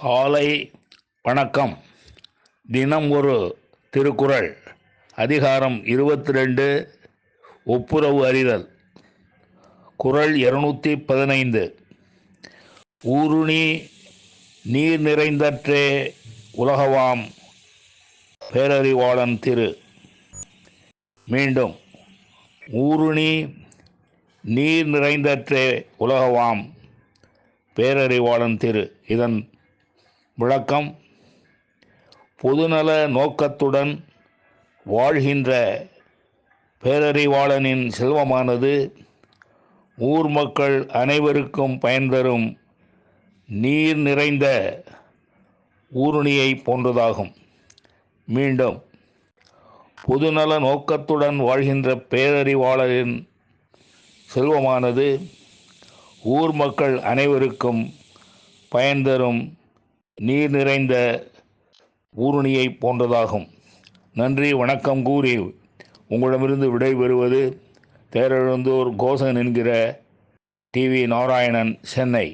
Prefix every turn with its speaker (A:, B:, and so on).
A: காலை வணக்கம். தினம் ஒரு திருக்குறள். அதிகாரம் 22. ஒப்புரவு அறிதல். குறள் 215. ஊருணி நீர் நிறைந்தற்றே உலகவாம் பேரறிவாளன் திரு. மீண்டும். ஊருணி நீர் நிறைந்தற்றே உலகவாம் பேரறிவாளன் திரு. இதன் விளக்கம்: பொதுநல நோக்கத்துடன் வாழ்கின்ற பேரறிவாளனின் செல்வமானது ஊர் மக்கள் அனைவருக்கும் பயன் தரும் நீர் நிறைந்த ஊருணியை போன்றதாகும். மீண்டும். பொதுநல நோக்கத்துடன் வாழ்கின்ற பேரறிவாளனின் செல்வமானது ஊர் மக்கள் அனைவருக்கும் பயன் தரும் நீர் நிறைந்த ஊருணியை போன்றதாகும். நன்றி வணக்கம் கூறி உங்களிடமிருந்து விடைபெறுவது தேரெழுந்தூர் கோசன் என்கிற டிவி நாராயணன், சென்னை.